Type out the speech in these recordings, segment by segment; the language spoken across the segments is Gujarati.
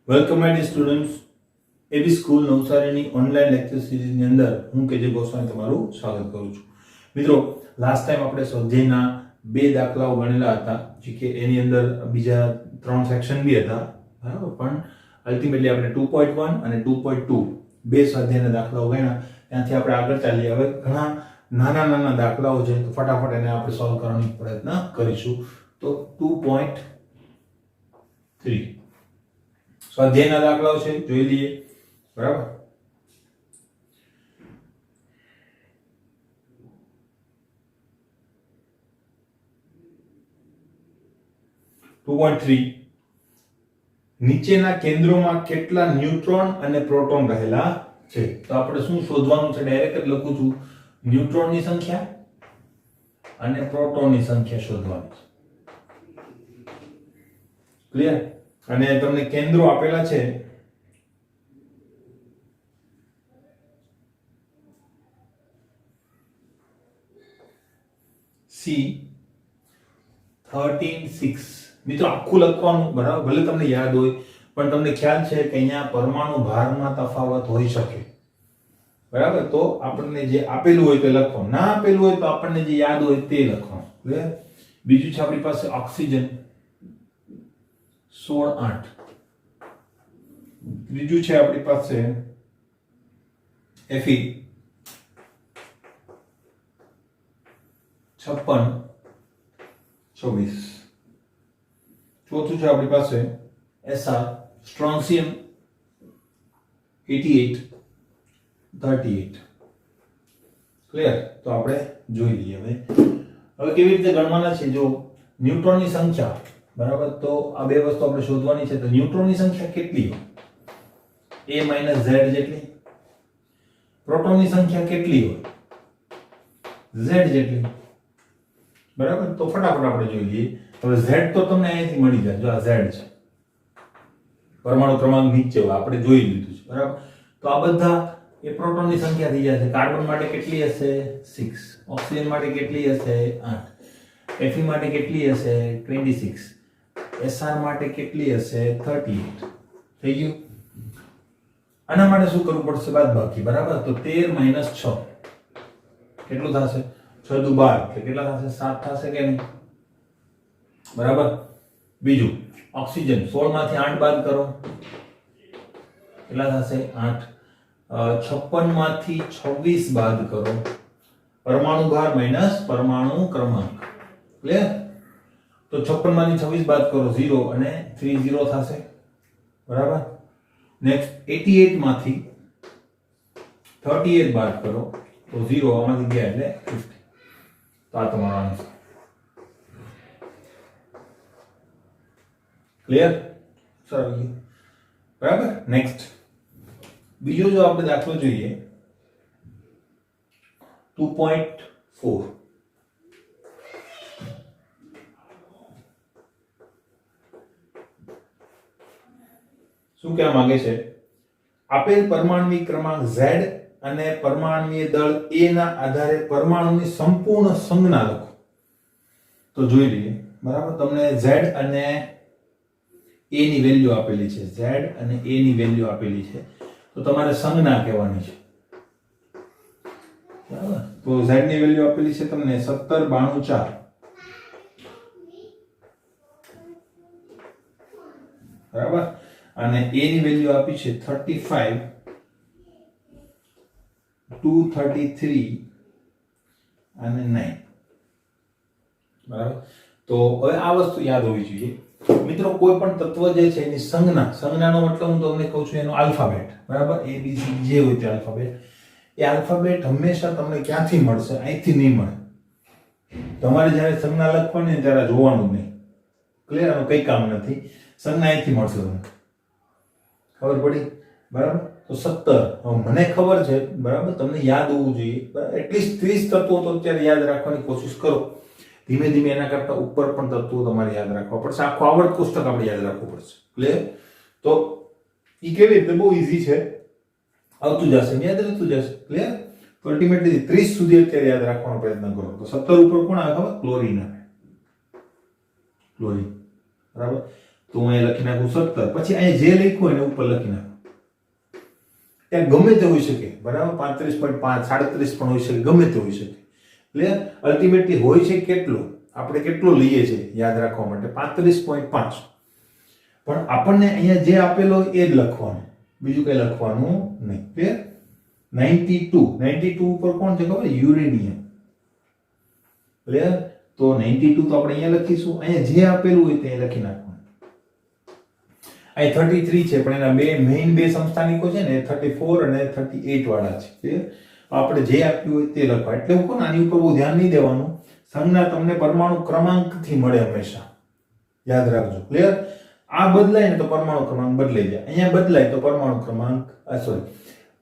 Welcome my dear students. A B school નવસારીની ઓનલાઈન લેક્ચર સિરીઝની અંદર હું કેજે ગોસ્વામી તમારું સ્વાગત કરું છું. મિત્રો, લાસ્ટ ટાઈમ આપણે સ્વાધ્યાયના બે દાખલાઓ ગણેલા હતા, જે કે એની અંદર બીજા 3 સેક્શન બી હતા, બરાબર. પણ અલ્ટિમેટલી આપણે 2.1 અને 2.2 બે સ્વાધ્યાયના દાખલાઓ ગણ્યા. ત્યાંથી આપણે આગળ ચાલીએ. હવે ઘણા નાના નાના દાખલાઓ છે, તો ફટાફટ એને આપણે સોલ્વ કરવાનો પ્રયત્ન કરીશું. તો 2.3 સ્વાધ્યાયના દાખલાઓ છે, જોઈ લઈએ. બરાબર. નીચેના કેન્દ્રોમાં કેટલા ન્યુટ્રોન અને પ્રોટોન રહેલા છે? તો આપણે શું શોધવાનું છે? ડાયરેક્ટ જ લખું છું. ન્યુટ્રોનની સંખ્યા અને પ્રોટોનની સંખ્યા શોધવાની છે. ક્લિયર? અને તમને કેન્દ્રો આપેલા છે C13 6. મિત્રો, આખું લખવાનું, બરાબર. ભલે તમને યાદ હોય, પણ તમને ખ્યાલ છે કે અહીંયા પરમાણુ ભારમાં તફાવત હોઈ શકે, બરાબર. તો આપણને જે આપેલું હોય તે લખવાનું, ના આપેલું હોય તો આપણને જે યાદ હોય તે લખવાનું. ક્લિયર? બીજું છે આપણી પાસે ઓક્સિજન 16 8. ત્રીજું છે આપણી પાસે Fe 56 24. ચોથું છે આપણી પાસે Sr સ્ટ્રોન્શિયમ 88 38. ક્લિયર? તો આપણે જોઈ લઈએ. હવે કેવી રીતે ગણવાના છે? જો ન્યુટ્રોનની સંખ્યા, બરાબર, તો આ બે વસ્તુ આપણે શોધવાની છે. તો ન્યુટ્રોનની સંખ્યા કેટલી હોય? A - Z જેટલી. પ્રોટોનની સંખ્યા કેટલી હોય? Z જેટલી. બરાબર. તો ફટાફટ આપણે જોઈ લઈએ. હવે Z તો તમને અહીંથી મળી જાય. જો આ Z છે, પરમાણુ ક્રમાંક નીચે હોય, આપણે જોઈ લીધું છે, બરાબર. તો આ બધા એ પ્રોટોનની સંખ્યા થઈ જશે. કાર્બન માટે કેટલી હશે? 6. ઓક્સિજન માટે કેટલી હશે? 8. Fe માટે કેટલી હશે? 26. Sr માટે કેટલી હશે? 38. થઈ ગયું? આના માટે શું કરવું પડશે? બાદબાકી, બરાબર. તો 13 - 6 કેટલું થશે? 6 દુ 12, એટલે કેટલા થશે? 7 થશે કે નહીં? બરાબર. બીજું, ઓક્સિજન 16 માંથી 8 બાદ કરો, કેટલા થશે? 8. 56 માંથી 26 બાદ કરો, પરમાણુ ભાર માઈનસ પરમાણુ ક્રમાંક. ક્લિયર? તો 56 માંથી 26 બાદ કરો, 0 અને 3 0 થશે, બરાબર. નેક્સ્ટ 88 માંથી 38 બાદ કરો તો 0, આમાંથી ગયા એટલે 50. તો આ તમારો આન્સર. ક્લિયર? સરસ, બરાબર. નેક્સ્ટ બીજો જો આપણે દાખલો જોઈએ 2.4. શું કહેવા માંગે છે? આપેલ પરમાણ્વીય ક્રમાંક Z અને પરમાણ્વીય દળ A ના આધારે પરમાણુની સંપૂર્ણ સંજ્ઞા લખો. તો જોઈ લઈએ, બરાબર. તમને Z અને A ની વેલ્યુ આપેલી છે. Z અને A ની વેલ્યુ આપેલી છે, તો તમારે સંજ્ઞા કહેવાની છે, બરાબર. તો Z ની વેલ્યુ આપેલી છે તમને 17 92 4, બરાબર. અને A ની વેલ્યુ આપી છે 35 233 અને 9, બરાબર. તો હવે આ વસ્તુ યાદ હોવી જોઈએ. મિત્રો, કોઈ પણ તત્વ જે છે એની સંજ્ઞાનો મતલબ હું તમને કહું છું એનો આલ્ફાબેટ, બરાબર. A B C જે હોય તે આલ્ફાબેટ. એ આલ્ફાબેટ હંમેશા તમને ક્યાંથી મળશે? અહીંથી નહીં મળે. તમારે જ્યારે સંજ્ઞા લખવાની ને ત્યારે જોવાનું નહીં. ક્લિયર? આનું કંઈ કામ નથી. સંજ્ઞા અહીંથી મળશે તમને. ખબર પડી? બરાબર. તો 17. હવે મને ખબર છે, બરાબર, તમને યાદ હોવું જોઈએ. એટલીસ્ટ 30 તત્વો તો અત્યારે યાદ રાખવાની કોશિશ કરો. ધીમે ધીમે એના કરતા ઉપર પણ તત્વો તમારે યાદ રાખવા પડશે. આખું આવર્ત કોષ્ટક આપણે યાદ રાખવું પડશે. ક્લિયર? તો ઈ કેવી રીતે? બહુ ઈઝી છે, આવતું જશે, યાદ રહેતું જશે. ક્લિયર? તો અલ્ટિમેટલી 30 સુધી અત્યારે યાદ રાખવાનો પ્રયત્ન કરો. તો 17 ઉપર કોણ આવે ખબર? ક્લોરીન આવે. ક્લોરીન, બરાબર. તો તો હું અહીંયા લખી નાખું 17. પછી અહીંયા જે લખ્યું એને ઉપર લખી નાખું. ત્યાં ગમે તે હોઈ શકે, બરાબર, 35.5, 37 પણ હોઈ શકે, ગમે તે હોઈ શકે. ક્લિયર? અલ્ટિમેટલી હોય છે કેટલો, આપણે કેટલો લઈએ છીએ યાદ રાખવા માટે 35.5. પણ આપણને અહીંયા જે આપેલો એ જ લખવાનું, બીજું કઈ લખવાનું નહીં. ક્લિયર? 92 ઉપર કોણ છે ખબર? યુરેનિયમ. ક્લિયર? તો 92 તો આપણે અહીંયા લખીશું, અહીંયા જે આપેલું હોય તે લખી નાખવાનું. અહીં 33 છે, પણ એના મેઇન બે સમસ્થાનિકો છે ને 34 અને 38 વાળા છે. ક્લિયર? આપણે જે આપ્યું હોય તે લખવા. એટલે હું કહું આની ઉપર બહુ ધ્યાન નહીં દેવાનું. સંજ્ઞા તમને પરમાણુ ક્રમાંકથી મળે હંમેશા, યાદ રાખજો. ક્લિયર? આ બદલાય ને તો પરમાણુ ક્રમાંક બદલાઈ જાય, અહીંયા બદલાય તો પરમાણુ ક્રમાંક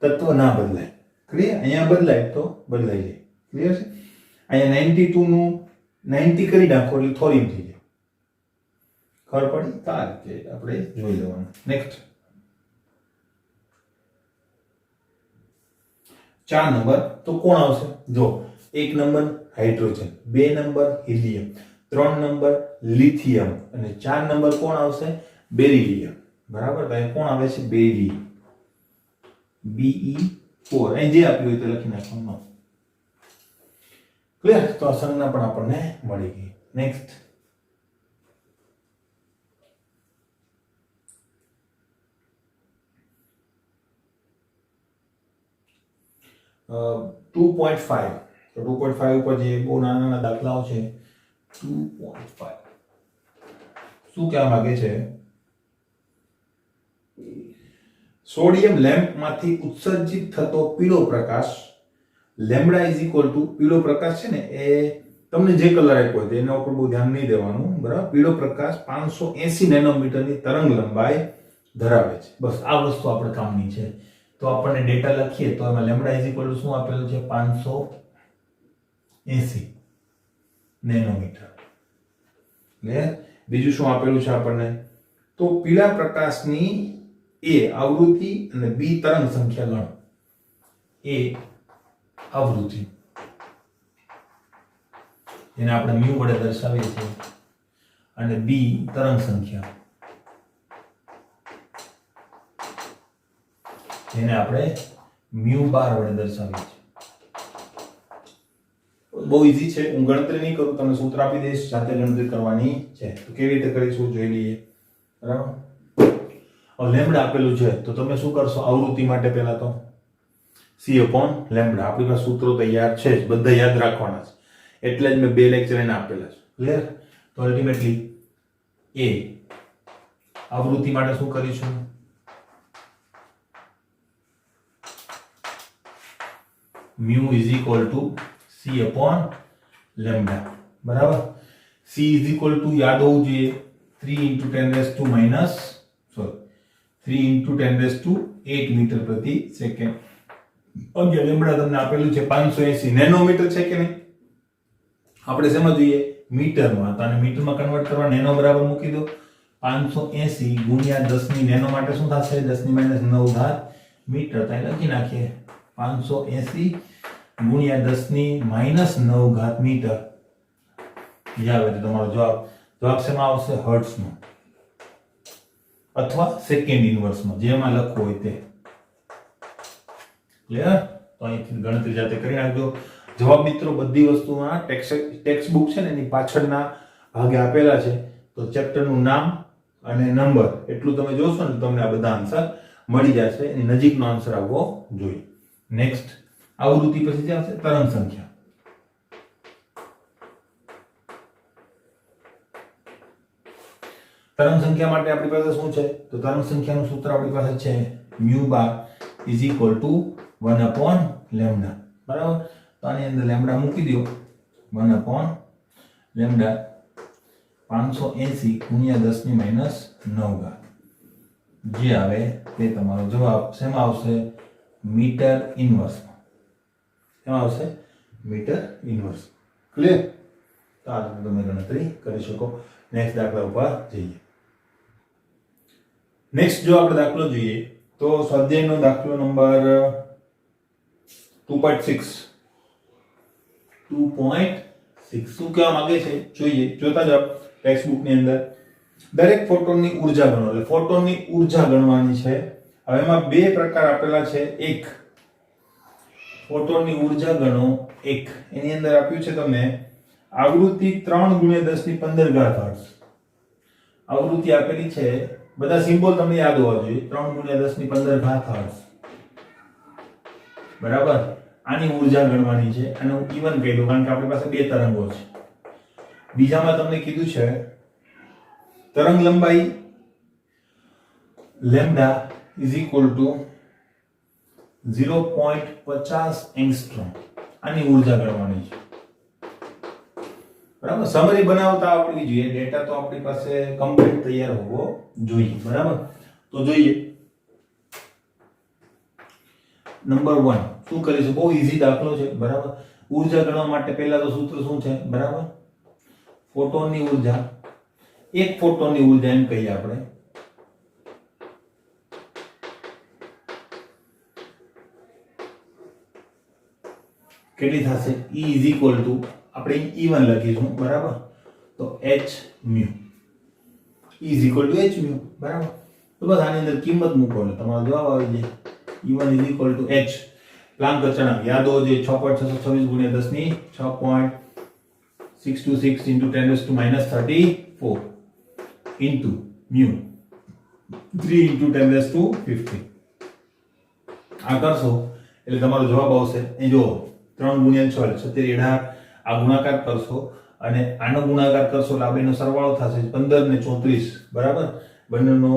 તત્વ ના બદલાય. ક્લિયર? અહીંયા બદલાય તો બદલાઈ જાય. ક્લિયર છે? અહીંયા 92 નું 90 કરી નાખો એટલે થોરીમ થઈ જાય. ખબર પડી? તો આ રીતે આપણે જોઈ લેવાનું. નેક્સ્ટ 4 નંબર તો કોણ આવશે? જો 1 number hydrogen, 2 number helium, 3 number lithium અને 4 નંબર કોણ આવશે? બેરિલિયમ. બરાબર? તો અહીં કોણ આવે છે? બેરી, Be4. અહીં જે આપ્યું હોય તે લખી નાખવાનું. ક્લિયર? તો આ સંજ્ઞા પણ આપણને મળી ગઈ. નેક્સ્ટ 2.5. તો 2.5 ઉપર જે બહુ નાના નાના દાખલાઓ છે 2.5 શું કહેવા માંગે છે? સોડિયમ લેમ્પમાંથી ઉત્સર્જિત થતો પીળો પ્રકાશ લેમ્બડા ઇઝ ઇક્વલ ટુ, પીળો પ્રકાશ છે ને એ તમને જે કલર આપ્યો હોય એના ઉપર બહુ ધ્યાન નહીં દેવાનું, બરાબર. પીળો પ્રકાશ 580 નેનોમીટરની તરંગ લંબાઈ ધરાવે છે. બસ આ વસ્તુ આપણે કામની છે. તો આપણને ડેટા લખીએ તો એમાં લેમ્બડા ઇઝ ઇક્વલ ટુ શું આપેલું છે? 580 નેનોમીટર. ક્લિયર? બીજું શું આપેલું છે આપણને? તો પીળા પ્રકાશની એ આવૃત્તિ અને બી તરંગ સંખ્યા ગણો. એ આવૃત્તિ જેને આપણે મ્યુ વડે દર્શાવીએ છીએ અને બી તરંગ સંખ્યા જેને આપણે મ્યુ બાર વડે દર્શાવીએ છીએ. બહુ ઈઝી છે, હું ગણતરી નહીં કરું, તમને સૂત્ર આપી દઈશ, સાથે ગણતરી કરવાની છે. તો કેવી રીતે કરીશું જોઈ લઈએ. બરાબર? હવે લેમ્બડા આપેલું છે તો તમે શું કરશો? આવૃત્તિ માટે પહેલા તો C/લેમ્બડા. આપણી પાસે સૂત્રો તૈયાર છે જ, બધા યાદ રાખવાના છે, એટલે જ મેં 2 લેક્ચર એને આપેલા છે. ક્લિયર? તો અલ્ટિમેટલી એ આવૃત્તિ માટે શું કરીશું? mu is equal to C/લેમ્બડા. બરાબર? C is equal to યાદ હોવું જોઈએ 3 × 10⁻⁸ મીટર પ્રતિ સેકન્ડ. અગિયાર લેમ્બડા તમને આપેલું છે 580 નેનોમીટર છે કે નહીં? આપણે શેમાં જોઈએ? મીટરમાં. તો આને મીટરમાં કન્વર્ટ કરવા નેનો બરાબર મૂકી દો. 580 ગુણ્યા 10 ની નેનો માટે શું થશે? 10⁻9 ઘાત મીટર. તો અહીં લખી નાખીએ 580 ગુણ્યા 10⁻9 ઘાત મીટર. જે આવે તો તમારો જવાબ શેમાં આવશે? હર્ટ્ઝમાં અથવા સેકન્ડ ઇન્વર્સમાં, જેમાં લખવું હોય તે. ક્લિયર? તો અહીંથી ગણતરી જાતે કરી નાખજો. જવાબ મિત્રો બધી વસ્તુમાં ટેક્સ્ટ બુક છે ને એની પાછળના ભાગે આપેલા છે. તો ચેપ્ટરનું નામ અને નંબર એટલું તમે જોશો ને તમને આ બધા આન્સર મળી જશે. એની નજીકનો આન્સર આવવો જોઈએ. નેક્સ્ટ આવૃત્તિ પછી જે આવશે તરંગ સંખ્યા. તરંગ સંખ્યા માટે આપણી પાસે શું છે? તો તરંગ સંખ્યાનું સૂત્ર આપણી પાસે છે μ⁴ is equal to 1/લેમ્બડા. બરાબર? તો આની અંદર લેમ્બડા મૂકી દો. 1/લેમ્બડા 580 ગુણ્યા 10⁻9 ઘાત. જે આવે તે તમારો જવાબ શેમાં આવશે? મીટર ઇન્વર્સમાં. શેમાં આવશે? Meter inverse. ક્લિયર? તો આ તમે ગણતરી કરી શકો. નેક્સ્ટ દાખલા ઉપર જઈએ. નેક્સ્ટ જો આપણે દાખલો જોઈએ તો સ્વાધ્યાયનો દાખલો નંબર 2.6. શું કહેવા માંગે છે જોઈએ. જોતા જાઓ ટેક્સ્ટ બુક ની અંદર. દરેક ફોટોનની ઊર્જા ગણો એટલે ફોટોનની ઊર્જા ગણવાની છે. હવે એમાં બે પ્રકાર આપેલા છે. એક ફોટોનની ઊર્જા ગણો એક, એની અંદર આપ્યું છે તમને આવૃત્તિ 3 × 10⁻15 હર્ટ્ઝ. આવૃત્તિ આપેલી છે, બધા સિમ્બોલ તમને યાદ હોવા જોઈએ. 3 × 10⁻15 હર્ટ્ઝ, બરાબર. આની ઊર્જા ગણવાની છે અને હું E1 કહી દઉં કારણ કે આપણી પાસે બે તરંગો છે. બીજામાં તમને કીધું છે તરંગ લંબાઈ lambda is equal to 0.50 angstrom. આની ઊર્જા ગણવાની છે, બરાબર. સમરી બનાવતા આવડવી જોઈએ, ડેટા તો આપણી પાસે કમ્પ્લીટ તૈયાર હોવો જોઈએ, બરાબર. તો જોઈએ નંબર 1 શું કરીશું, બહુ ઈઝી દાખલો છે, બરાબર. ઊર્જા ગણવા માટે પહેલા તો સૂત્ર શું છે, બરાબર. ફોટોનની ઊર્જા, એક ફોટોનની ઊર્જા એમ કહીએ આપણે, કેટલી થશે, E ઇઝ ઇક્વલ ટુ આપણે E1 લખીશું, બરાબર. તો h mu, E is equal to h mu, બરાબર. તો બસ આની અંદર કિંમત મૂકો એટલે તમારો જવાબ આવી જાય. E1 is equal to h. Planck અચળાંક યાદ હોવો જોઈએ, 6.626 × 10 6.626 × 10⁻34 ઇન્ટુ મ્યુ 3 × 10⁻50. આ કરશો એટલે તમારો જવાબ આવશે. એ જો 3 × 6 એટલે 17 આ ગુણાકાર કરશો અને આનો ગુણાકાર કરશો એટલે આ બેનો સરવાળો થશે 15 ને 34, બરાબર. બંનેનો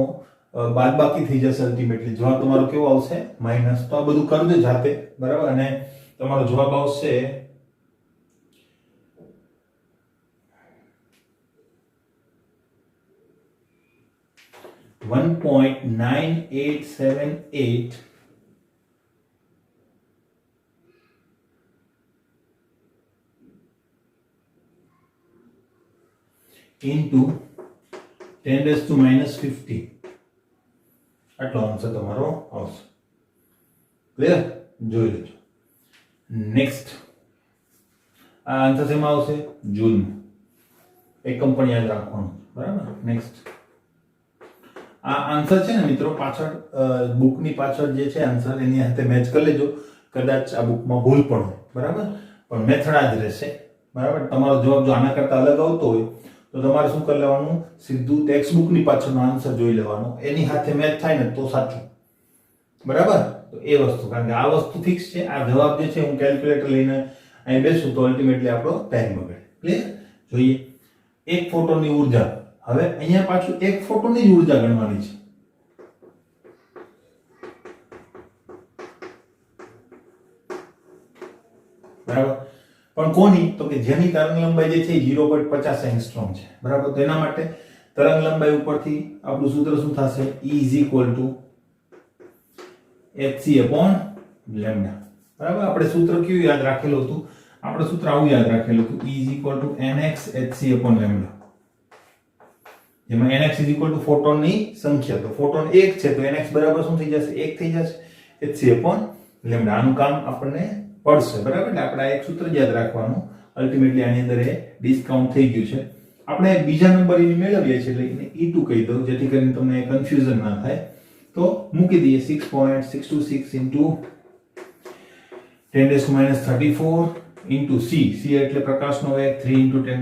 બાદબાકી થઈ જશે. અલ્ટિમેટલી જવાબ તમારો કેવો આવશે, માઈનસ. તો આ બધું કરજો જાતે, બરાબર. અને તમારો જવાબ આવશે 1.9878 into 10⁻50. આટલો આન્સર તમારો આવશે. ક્લિયર? જોઈ લેજો. નેક્સ્ટ આ આન્સર શેમાં આવશે, જૂલમાં. એકમ પણ યાદ રાખવાનું, બરાબર. નેક્સ્ટ આ આન્સર છે ને મિત્રો, પાછળ બુકની પાછળ જે છે આન્સર એની સાથે મેચ કરી લેજો. કદાચ આ બુકમાં ભૂલ પણ હોય, બરાબર, પણ મેથડ આ જ રહેશે, બરાબર. તમારો જવાબ જો આના કરતા અલગ આવતો હોય તો તમારે શું કરી લેવાનું, સીધું ટેક્સ્ટ બુકની પાછળનો આન્સર જોઈ લેવાનો, એની સાથે મેચ થાય ને તો સાચું, બરાબર. તો એ વસ્તુ, કારણ કે આ વસ્તુ ફિક્સ છે. આ જવાબ જે છે હું કેલ્ક્યુલેટર લઈને અહીં બેસું તો અલ્ટિમેટલી આપણો ટાઈમ બગડે. ક્લિયર? જોઈએ એક ફોટોની ઊર્જા. હવે અહીંયા પાછું એક ફોટોની જ ઊર્જા ગણવાની છે, બરાબર. પણ કોની, તો કે જેની તરંગ લંબાઈ જે છે 0.50 એંગસ્ટ્રોમ છે, બરાબર. તો એના માટે તરંગ લંબાઈ ઉપરથી આપણું સૂત્ર શું થશે, E is equal to hc/λ, બરાબર. આપણે સૂત્ર કયું યાદ રાખેલું હતું, આપણે સૂત્ર આવું યાદ રાખેલું હતું, E is equal to nx hc/λ, જેમાં nx ઇઝ ઇક્વલ ટુ ફોટોનની સંખ્યા. તો ફોટોન એક છે તો nx બરાબર શું થઈ જશે, 1 થઈ જશે, hc/λ. આનું કામ આપણને પડશે, બરાબર. એટલે આપણે આ એક સૂત્ર યાદ રાખવાનું. અલ્ટિમેટલી આની અંદર એ ડિસ્કાઉન્ટ થઈ ગયું છે. આપણે બીજા નંબર એની મેળવીએ છીએ એટલે એને E2 કહી દઉં, જેથી કરીને તમને કન્ફ્યુઝન ના થાય. તો મૂકી દઈએ 6.626 × 10⁻34 ઇન્ટુ c. c એટલે પ્રકાશનો વેગ, 3 × 10⁸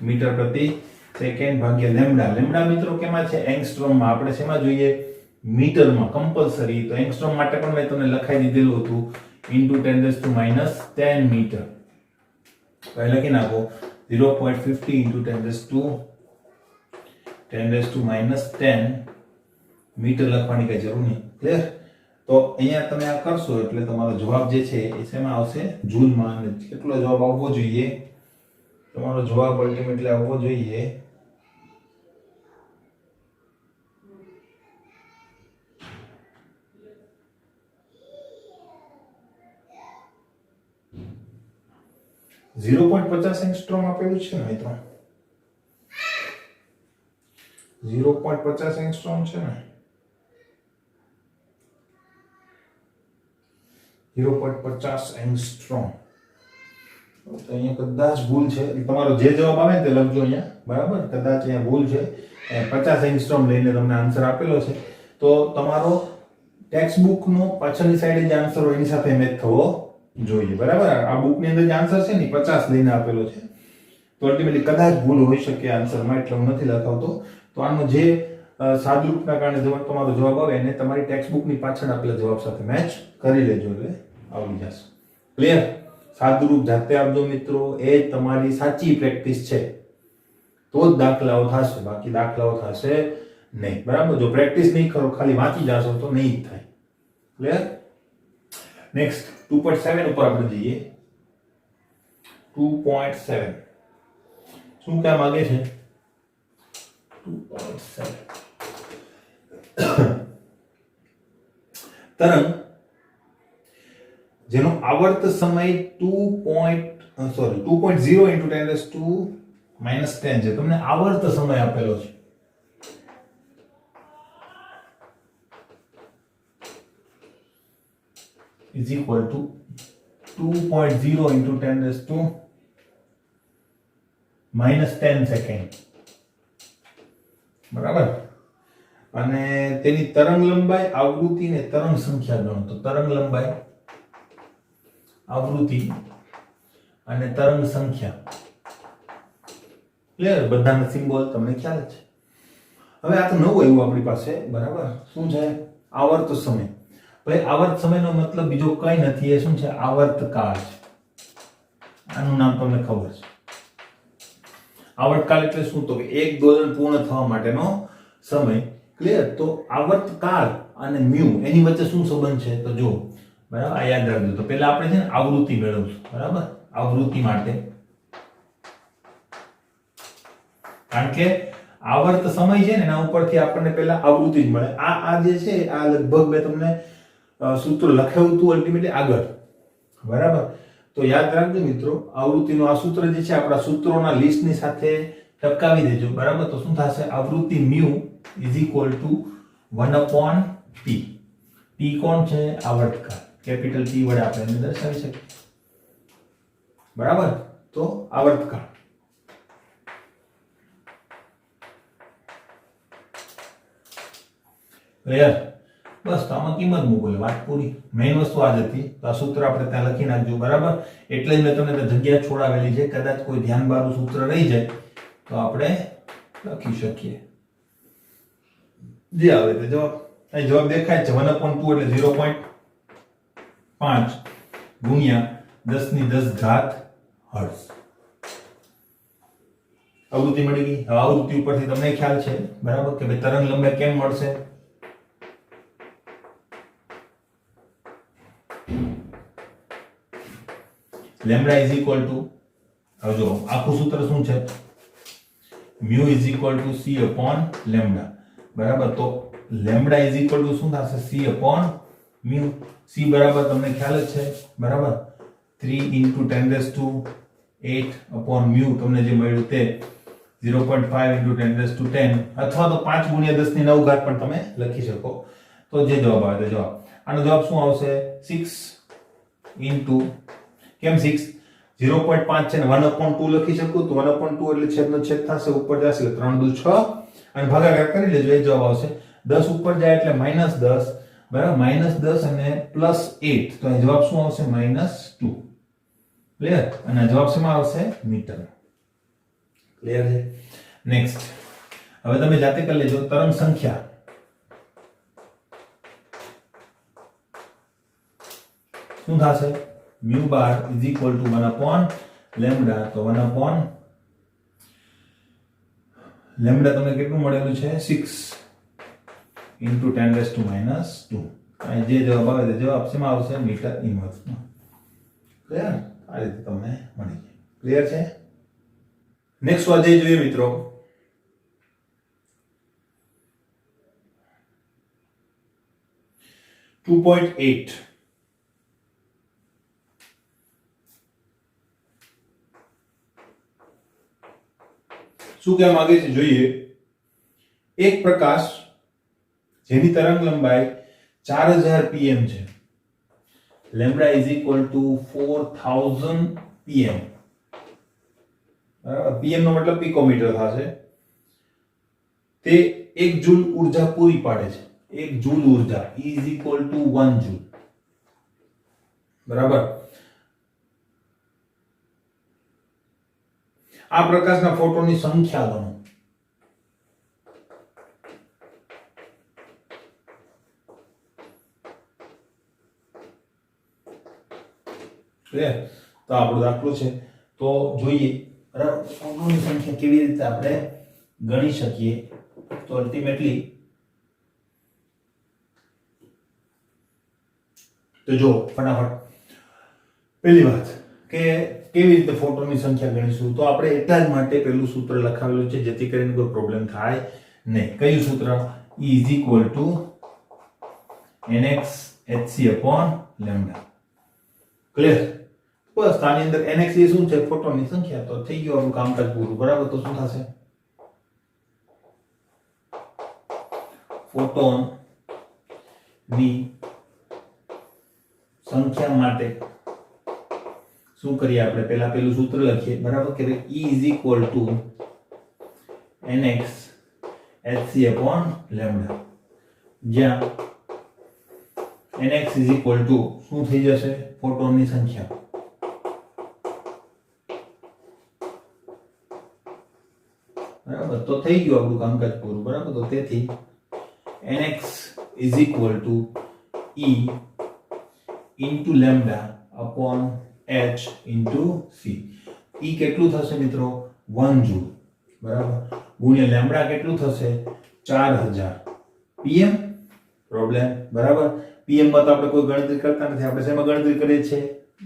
મીટર પ્રતિ સેકન્ડ ભાગ્યા લેમ્ડા. લેમ્ડા મિત્રો કેમાં છે, એંગસ્ટ્રોમમાં. આપણે શેમાં જોઈએ, મીટરમાં કમ્પલસરી. તો એંગસ્ટ્રોમ માટે પણ મેં તમને લખાઈ દીધેલું હતું, ઇન્ટુ 10⁻10 મીટર. તો એ લખી નાખો 0.50 × 10⁻10 મીટર લખવાની કઈ જરૂર નહીં. ક્લિયર? તો અહીંયા તમે આ કરશો એટલે તમારો જવાબ જે છે એ શેમાં આવશે, જૂલમાં. અને કેટલો જવાબ આવવો જોઈએ, તમારો જવાબ અલ્ટિમેટલી આવવો જોઈએ 0.50 એંગસ્ટ્રોમ આપેલું છે ને મિત્રો, 0.50 એંગસ્ટ્રોમ છે ને, 0.50 એંગસ્ટ્રોમ. તો અહીંયા કદાચ ભૂલ છે, તમારો જે જવાબ આવે ને તે લખજો અહીંયા, બરાબર? કદાચ અહીંયા ભૂલ છે, 50 એંગસ્ટ્રોમ લઈને તમને આન્સર આપેલો છે, તો તમારો ટેક્સ્ટ બુકનો પાછળની સાઈડે જે આન્સર હોય એની સાથે મેચ થવો જોઈએ, બરાબર? આ બુકની અંદર જે આન્સર છે ને 50 લઈને આપેલો છે, તો અલ્ટિમેટલી કદાચ ભૂલ હોઈ શકે આન્સરમાં, એટલે હું નથી લખાવતો. તો આનો જે સાદુરૂપના કારણે તમારો જવાબ આવે એને તમારી ટેક્સ્ટ બુકની પાછળ આપેલા જવાબ સાથે મેચ કરી લેજો, એટલે આવડી જશે. ક્લિયર? સાદુરૂપ જાતે આપજો મિત્રો, એ તમારી સાચી પ્રેક્ટિસ છે, તો જ દાખલાઓ થશે, બાકી દાખલાઓ થશે નહીં, બરાબર? જો પ્રેક્ટિસ નહીં કરો, ખાલી વાંચી જાશો તો નહીં જ થાય. ક્લિયર? નેક્સ્ટ 2.7 ઉપર આપણે જઈએ. 2.7 શું કહેવા માંગે છે? 2.7 તરંગ જેનો આવર્ત સમય 2.0 into 10⁻⁻10 છે. તમને આવર્ત સમય આપેલો છે. is equal to 2.0 into 10⁻10 second, બરાબર? અને તેની તરંગ લંબાઈ, આવૃત્તિ ને તરંગ સંખ્યા ગણો. તો તરંગ લંબાઈ, આવૃત્તિ અને તરંગ સંખ્યા. ક્લિયર? બધાના સિમ્બોલ તમને ખ્યાલ છે. હવે આ તો નવું એવું આપણી પાસે, બરાબર? શું છે? આવર્ત સમય. ભાઈ આવર્ત સમયનો મતલબ બીજો કઈ નથી, એ શું છે? આવર્તકાળ છે. આનું નામ તમને ખબર છે. આવર્તકાળ એટલે શું? તો એક દોલન પૂર્ણ થવા માટેનો સમય. ક્લિયર? તો આવર્તકાળ અને મ્યુ એની વચ્ચે શું સંબંધ છે? તો જો, બરાબર, આ યાદ રાખજો. તો પહેલા આપણે છે ને આવૃત્તિ મેળવશું, બરાબર? આવૃત્તિ માટે, કારણ કે આવર્ત સમય છે ને એના ઉપરથી આપણને પહેલા આવૃત્તિ જ મળે. આ જે છે આ લગભગ મેં તમને સૂત્ર લખાવ્યું હતું અલ્ટિમેટલી આગળ, બરાબર? તો યાદ રાખજો મિત્રો, આવૃત્તિનું આ સૂત્ર જે છે આપણા સૂત્રોના લિસ્ટની સાથે ટપકાવી દેજો, બરાબર? તો શું થશે? આવૃત્તિ mu is equal to 1/T. T કોણ છે? આવર્તકાળ. કેપિટલ T વડે આપણે એને દર્શાવી શકીએ, બરાબર? તો આવર્તકાળ. ક્લિયર? બસ તો આમાં કિંમત મૂકો, વાત પૂરી. મેઇન વસ્તુ આ જ હતી. તો આ સૂત્ર આપણે ત્યાં લખી નાખજો, બરાબર? એટલે જ મેં તમને જગ્યા છોડાવેલી છે, કદાચ કોઈ ધ્યાન બારું સૂત્ર રહી જાય તો આપણે લખી શકીએ. જે આવે તે જવાબ. અહીં જવાબ દેખાય છે 1/2 એટલે 0.5 ગુણ્યા 10⁻10 હર્ટ્ઝ. આવૃત્તિ મળી ગઈ. હવે આવૃત્તિ ઉપરથી તમને ખ્યાલ છે, બરાબર, કે ભાઈ તરંગ લંબાઈ કેમ મળશે? લેમ્બડા ઇઝ ઇક્વલ ટુ, હવે જો આખું સૂત્ર શું છે? Mu is equal to c upon lambda, બરાબર? તો લેમ્બડા ઇઝ ઇક્વલ ટુ શું થશે? c upon mu. c બરાબર તમને ખ્યાલ જ છે, બરાબર? 3 into 10⁸ અપોન મ્યુ તમને જે મળ્યું તે 0.5 into 10⁻10 અથવા તો 5 ગુણ્યા 10⁹ પણ તમે લખી શકો. તો જે જવાબ આવે તે જવાબ. આનો જવાબ શું આવશે? 6 into, કેમ 6? 0.5 છે ને 1/2 લખી શકું, તો 1/2 એટલે છેદનો છેદ થશે, ઉપર જશે એટલે 3 દુ 6 અને ભાગાકાર કરી લેજો, એ જવાબ આવશે. 10 ઉપર જાય એટલે -10, બરાબર? -10 અને +8, તો અહીં જવાબ શું આવશે? -2. ક્લિયર? અને જવાબ શેમાં આવશે? મીટર. ક્લિયર છે? નેક્સ્ટ, હવે તમે જાતે કરી લેજો. તરંગ સંખ્યા શું થશે? mu bar is equal to 1/λ. તો 1/λ તમને કેટલું મળેલું છે? 6 into 10⁻². અહીં જે જવાબ આવે તે જવાબ શેમાં આવશે? મીટર ઇન્વર્સમાં. ક્લિયર? આ રીતે તમને મળી જાય. ક્લિયર છે? નેક્સ્ટ સ્વાધ્યાય જોઈએ મિત્રો. ટુ 2.8 શું કહેવા માંગે છે જોઈએ. એક પ્રકાશ જેની તરંગ લંબાઈ 4000 pm છે, lambda is equal to 4000 pm, બરાબર. pm નો મતલબ પિકોમીટર થશે. તે 1 જૂલ ઉર્જા પૂરી પાડે છે. 1 જૂલ ઉર્જા is equal to 1 જૂલ, બરાબર. આ પ્રકાશના ફોટોનની સંખ્યા ગણો. ક્લિયર? તો આપણો દાખલો છે, તો જોઈએ બરાબર ફોટોનની સંખ્યા કેવી રીતે આપણે ગણી શકીએ. તો અલ્ટિમેટલી તો જો ફટાફટ પહેલી વાત કે કેવી રીતે ફોટોનની સંખ્યા ગણીશું. તો આપણે એટલા જ માટે પહેલું સૂત્ર લખાવેલું છે જેથી કરીને કોઈ પ્રોબ્લેમ થાય નહીં. કયું સૂત્ર? E is equal to nx hc upon lambda. Clear? બસ આની અંદર nx એ શું છે? ફોટોનની સંખ્યા. તો થઈ ગયું આપણું કામકાજ પૂરું, બરાબર. તો શું થશે? ફોટોન ની સંખ્યા માટે શું કરીએ આપણે? પહેલા પેલું સૂત્ર લખીએ, બરાબર. કે E is equal to nx hc upon lambda, જ્યાં nx is equal to શું થઈ જશે? ફોટોનની સંખ્યા. બરાબર. તો થઈ ગયું આપણું કામકાજ પૂરું, બરાબર. તો તેથી nx is equal to E into lambda upon h into c. E કેટલું થશે મિત્રો? 1 જૂલ, બરાબર. ગુણ્યા લેમ્બડા કેટલું થશે? 4000 pm. પ્રોબ્લેમ, બરાબર. pm માં તો આપણે કોઈ ગણતરી કરતા નથી. આપણે શેમાં ગણતરી કરીએ છીએ?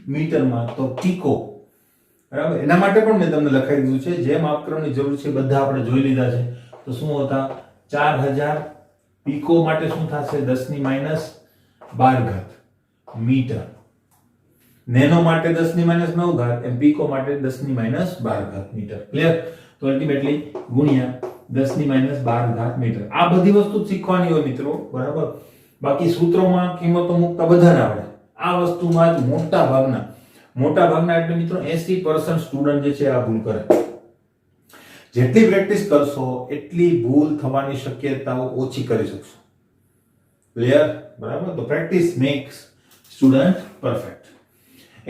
મીટરમાં. તો પિકો, બરાબર. એના માટે પણ મેં તમને લખાઈ દીધું છે. જે માપક્રમની જરૂર છે બધા આપણે જોઈ લીધા છે. તો શું હતા? 4000 પિકો માટે શું થશે? 10 ની માઈનસ 12 ઘાત મીટર. નેનો માટે 10 ની માઈનસ 9 ઘાત, એમ પિકો માટે 10 ની માઈનસ 12 ઘાત મીટર. ક્લિયર? તો અલ્ટિમેટલી ગુણ્યા 10 ની માઈનસ 12 ઘાત મીટર. આ બધી વસ્તુ શીખવાની હોય મિત્રો, બરાબર. બાકી સૂત્રોમાં કિંમતો મૂકતા બધાને આવડે. આ વસ્તુમાં જ મોટા ભાગના એટલે મિત્રો 80% સ્ટુડન્ટ જે છે આ ભૂલ કરે. જેટલી પ્રેક્ટિસ કરશો એટલી ભૂલ થવાની શક્યતાઓ ઓછી કરી શકશો. ક્લિયર? બરાબર. તો practice max student perfect. h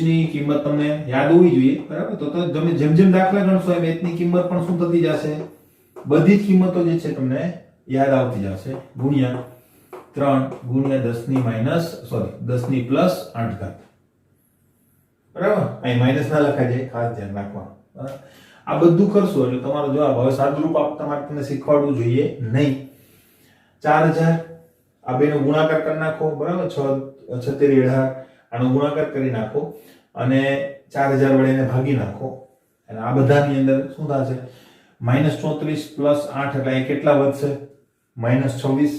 ની કિંમત તમને યાદ હોવી જોઈએ, બરાબર. તો તમે જેમ દાખલા ગણશો એમ h ની કિંમત પણ શું થતી જશે? બધી જ કિંમતો જે છે તમને યાદ આવતી જશે. ગુણ્યા 3 ગુણ્યા 10 ની માઈનસ 10 ની પ્લસ 8 ઘાત, બરાબર. અહીં માઈનસ ના લખાય જાય, ખાસ ધ્યાન રાખવાનું, બરાબર. આ બધું કરશો એટલે તમારો જવાબ. હવે સાદુરૂપ આપતા માટે તમને શીખવાડવું જોઈએ નહીં. 4000 આ બેનો ગુણાકાર કરી નાખો, બરાબર. 6 36 18 આનો ગુણાકાર કરી નાખો અને 4000 વડે એને ભાગી નાખો. અને આ બધાની અંદર શું થશે? -34 પ્લસ 8 એટલે અહીં કેટલા વધશે? -26.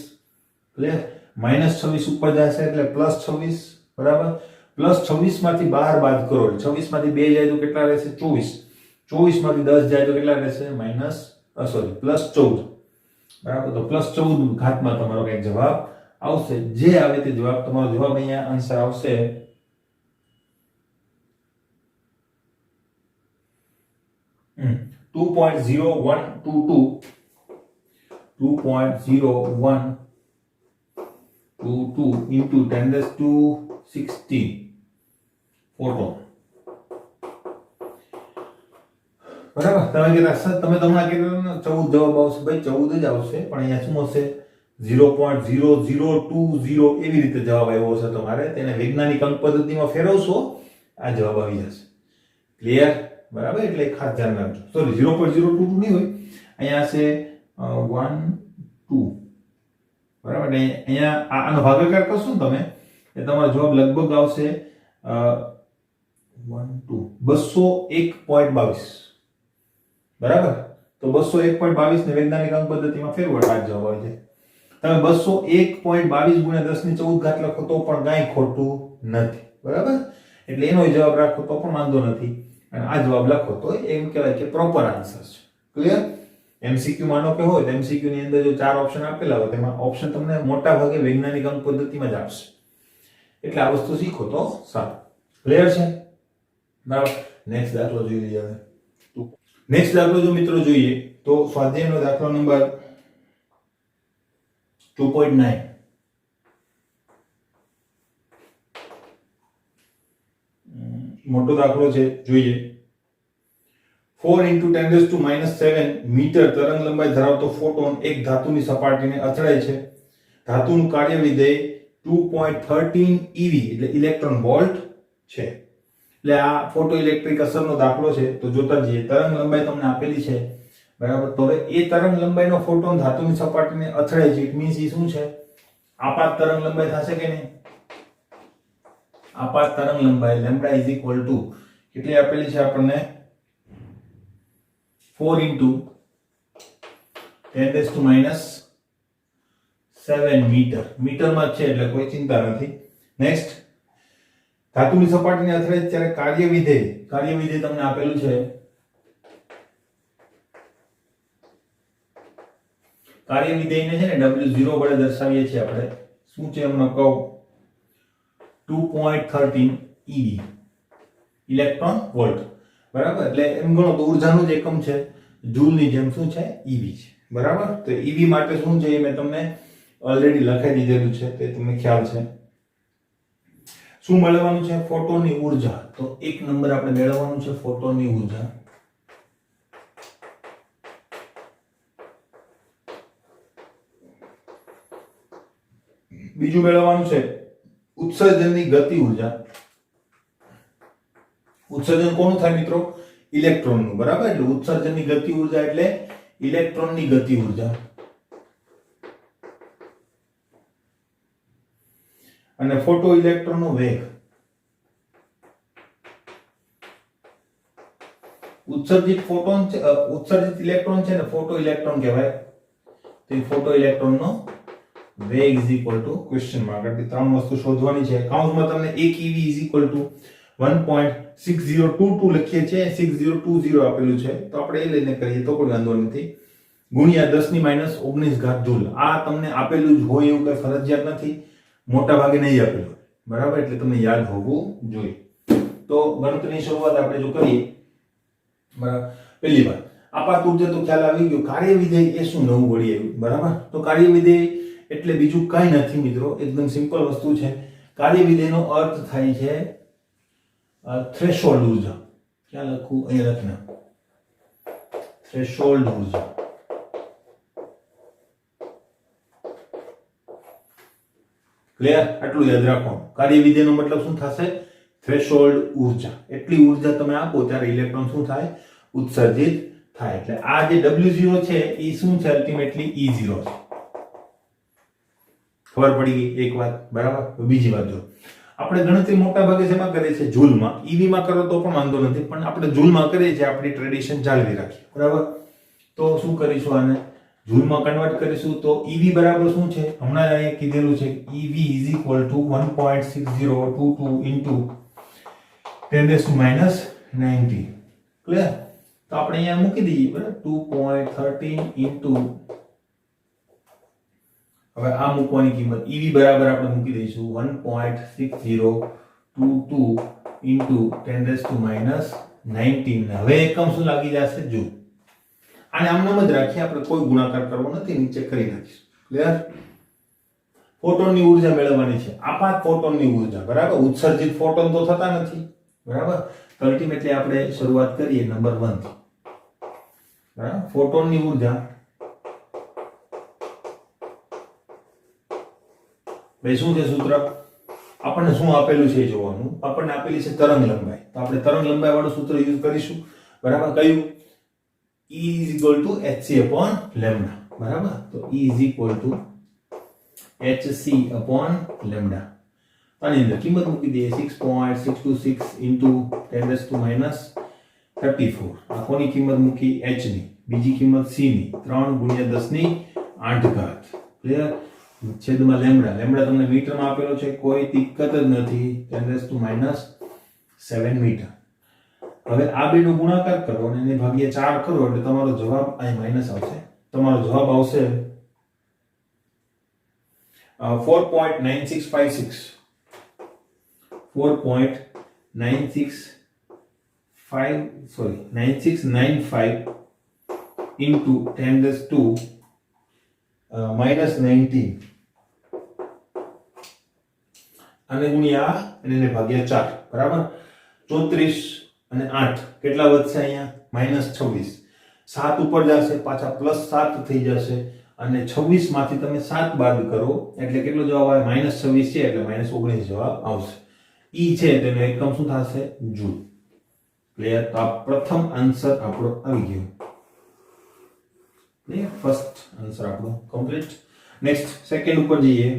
ક્લિયર? -26 ઉપર જશે એટલે +26, બરાબર. +26 માંથી 12 બાદ કરો એટલે 26 માંથી 2 જાય તો કેટલા રહેશે? 24. 24 માંથી 10 જાય તો કેટલા રહેશે? +14, બરાબર. તો +14 ઘાતમાં તમારો કઈક જવાબ આવશે. જે આવે તે જવાબ તમારો જવાબ અહીંયા આન્સર આવશે 2.0122 into 10⁻16 ફોટોન, બરાબર. તમે કેટલા સર તમે તમારા કેટલા 14 જવાબ આવશે? ભાઈ 14 જ આવશે, પણ અહીંયા શું હશે? 0.0020 એવી રીતે જવાબ આવ્યો હશે તમારે. તેને વૈજ્ઞાનિક અંક પદ્ધતિમાં ફેરવશો આ જવાબ આવી જશે. ક્લિયર? બરાબર. એટલે ખાસ ધ્યાન રાખજો. સોરી 0.022 નહીં હોય, અહીંયા હશે 1 2, બરાબર. અહીંયા આનો ભાગાકાર કરશો ને તમે એટલે તમારો જવાબ લગભગ આવશે 201.22, બરાબર. તો 201.22 ને વૈજ્ઞાનિક અંક પદ્ધતિમાં ફેરવો આ જવાબ આવે છે. તમે 201.22 ગુણ્યા 10 ની 14 ઘાત લખો તો પણ કાંઈ ખોટું નથી, બરાબર. એટલે એનો જવાબ રાખો તો પણ વાંધો નથી, અને આ જવાબ લખો તો એમ કહેવાય કે પ્રોપર આન્સર છે. ક્લિયર? એમસીક્યુ માનો કે હોય તો એમસીક્યુ ની અંદર જો 4 ઓપ્શન આપેલા હોય તેમાં ઓપ્શન તમને મોટા ભાગે વૈજ્ઞાનિક અંક પદ્ધતિમાં જ આપશે. એટલે આ વસ્તુ શીખો તો સારું. ક્લિયર છે? બરાબર. નેક્સ્ટ દાખલો જોઈ લઈએ હવે. નેક્સ્ટ દાખલો જો મિત્રો જોઈએ તો સ્વાધ્યાયનો દાખલો નંબર 2.9. મોટો દાખલો છે, જોઈએ. 4 × 10⁻⁷ મીટર તરંગ લંબાઈ ધરાવતો ફોટોન એક ધાતુની સપાટીને અથડાય છે. ધાતુનું કાર્ય વિધેય 2.13 eV એટલે ઇલેક્ટ્રોન વોલ્ટ છે. એટલે આ ફોટો ઇલેક્ટ્રિક અસરનો દાખલો છે. તો જોતા જઈએ. તરંગ લંબાઈ તમને આપેલી છે, બરાબર. તો હવે એ તરંગ લંબાઈનો ફોટોન ધાતુની સપાટીને અથડાય છે. ઇટ મીન્સ એ શું છે? આપાત તરંગ લંબાઈ થશે કે નહીં? આપાત તરંગ લંબાઈ લેમ્બડા કેટલી આપેલી છે આપણને? 4 × 10⁻⁷ મીટર. મીટરમાં છે એટલે કોઈ ચિંતા નથી. નેક્સ્ટ, ધાતુની સપાટીને અથડાય ત્યારે કાર્ય વિધેય તમને આપેલું છે. કાર્ય વિધેયને છે ને W0 વડે દર્શાવીએ છીએ આપણે. શું છે એમનો કહું? 2.13 eV ઇલેક્ટ્રોન વોલ્ટ, બરાબર. એટલે એમ ગણો તો ઉર્જાનું જ એકમ છે, જૂલની જેમ શું છે? eV છે, બરાબર. તો eV માટે શું છે એ મેં તમને ઓલરેડી લખાઈ દીધેલું છે, તે તમને ખ્યાલ છે. શું મેળવવાનું છે? ફોટોનની ઉર્જા. તો એક નંબર આપણે મેળવવાનું છે ફોટોનની ઉર્જા. બીજું મેળવવાનું છે ઉત્સર્જનની ગતિ ઉર્જા. ઉત્સર્જન કોનું થાય મિત્રો? ઇલેક્ટ્રોનનું, બરાબર. એટલે ઉત્સર્જનની ગતિ ઉર્જા એટલે ઇલેક્ટ્રોનની ગતિ ઉર્જા. અને ફોટો ઇલેક્ટ્રોનનો વેગ. ઉત્સર્જિત ઇલેક્ટ્રોન છે ને ફોટો ઇલેક્ટ્રોન કહેવાય. તો એ ફોટો ઇલેક્ટ્રોનનો વેગ ક્વેશ્ચન માર્ક. એટલે ત્રણ વસ્તુ શોધવાની છે. કાઉન્ટમાં તમને 1 eV 1.6022 લખીએ છીએ. 6020 આપેલું છે, તો આપણે એ લઈને કરીએ તો કોઈ વાંધો નથી. ગુણ્યા 10⁻⁹ જૂલ. આ તમને આપેલું જ હોય એવું કઈ ફરજિયાત નથી, મોટા ભાગે નહીં આપેલું, બરાબર. એટલે તમને યાદ હોવું જોઈએ. તો ગણતરીની શરૂઆત આપણે જો કરીએ, બરાબર. પહેલી વાત, આપાત ઉર્જા તો ખ્યાલ આવી ગયો. કાર્ય વિધેય એ શું નવું વળી આવ્યું, બરાબર. તો કાર્ય વિધેય એટલે બીજું કાંઈ નથી મિત્રો, એકદમ સિમ્પલ વસ્તુ છે. કાર્ય વિધેયનો અર્થ થાય છે થ્રેશોલ્ડ ઉર્જા. ક્યાં લખું? અહીંયા લખના. થ્રેશોલ્ડ ઉર્જા. ક્લિયર? આટલું યાદ રાખવાનું. કાર્ય વિધેયનો મતલબ શું થશે? થ્રેશોલ્ડ ઉર્જા. એટલી ઉર્જા તમે આપો ત્યારે ઇલેક્ટ્રોન શું થાય? ઉત્સર્જિત થાય. એટલે આ જે W0 છે એ શું છે? અલ્ટિમેટલી E0 છે. ખબર પડી ગઈ એક વાત, બરાબર. બીજી વાત જો આપણે ગણતરી મોટા ભાગે શેમાં કરીએ છીએ? જૂલમાં. EV માં કરો તો પણ વાંધો નથી, પણ આપણે જૂલમાં કરીએ છીએ. આપણી ટ્રેડિશન જાળવી રાખીએ, બરાબર. તો શું કરીશું? આને જૂલમાં કન્વર્ટ કરીશું. તો EV બરાબર શું છે? હમણાં અહીંયા કીધેલું છે EV 1.6022 × 10⁻⁹. ક્લિયર? તો આપણે અહીંયા મૂકી દઈએ, બરાબર. 2.13 હવે આ મૂકવાની કિંમત EV બરાબર આપણે મૂકી દઈશું 1.6022 × 10⁻⁹. હવે એકમ શું લાગી જશે? જૂલ. આને આમ જ રાખીએ, આપણે કોઈ ગુણાકાર કરવો નથી, નીચે કરી નાખીશું. ક્લિયર? ફોટોનની ઉર્જા મેળવવાની છે. આપાત ફોટોનની ઉર્જા, બરાબર. ઉત્સર્જિત ફોટોન તો થતા નથી, બરાબર. તો અલ્ટિમેટલી આપણે શરૂઆત કરીએ નંબર 1 થી, બરાબર. ફોટોનની ઉર્જા ભાઈ શું છે સૂત્ર? આપણને શું આપેલું છે જોવાનું. આપણને આપેલી છે તરંગ લંબાઈ. તો આપણે તરંગ લંબાઈ વાળું સૂત્ર યુઝ કરીશું, બરાબર. કયું? E hc/λ, બરાબર. તો E hc/λ. આની અંદર કિંમત મૂકી દઈએ 6.626 × 10⁻34. આ કોની કિંમત મૂકી? h ની. બીજી કિંમત c ની. 3 × 10⁸. ક્લિયર? છેદમાં લેમ્બડા. લેમ્બડા તમને મીટરમાં આપેલો છે, કોઈ દિક્કત જ નથી. 10⁻⁷ મીટર. હવે આ બેનો ગુણાકાર કરો અને એને ભાગ્યા 4 કરો એટલે તમારો જવાબ અહીં માઈનસ આવશે. તમારો જવાબ આવશે 4.9656. 4.9656 9695 into 10 raised to -19 અને ગુણ્યા અને એને ભાગ્યા 4 બરાબર 34 અને 8 કેટલા વધશે અહીંયા -26 7 ઉપર જશે પાછા +7 થઈ જશે અને 26 માંથી તમે 7 બાદ કરો એટલે કેટલો જવાબ આવે -26 છે એટલે -19 જવાબ આવશે ઈ છે તેનો એકમ શું થશે જૂલ ક્લિયર તો આ પ્રથમ આન્સર આપણો આવી ગયો ક્લિયર ફર્સ્ટ આન્સર આપણો કમ્પ્લીટ નેક્સ્ટ સેકન્ડ ઉપર જઈએ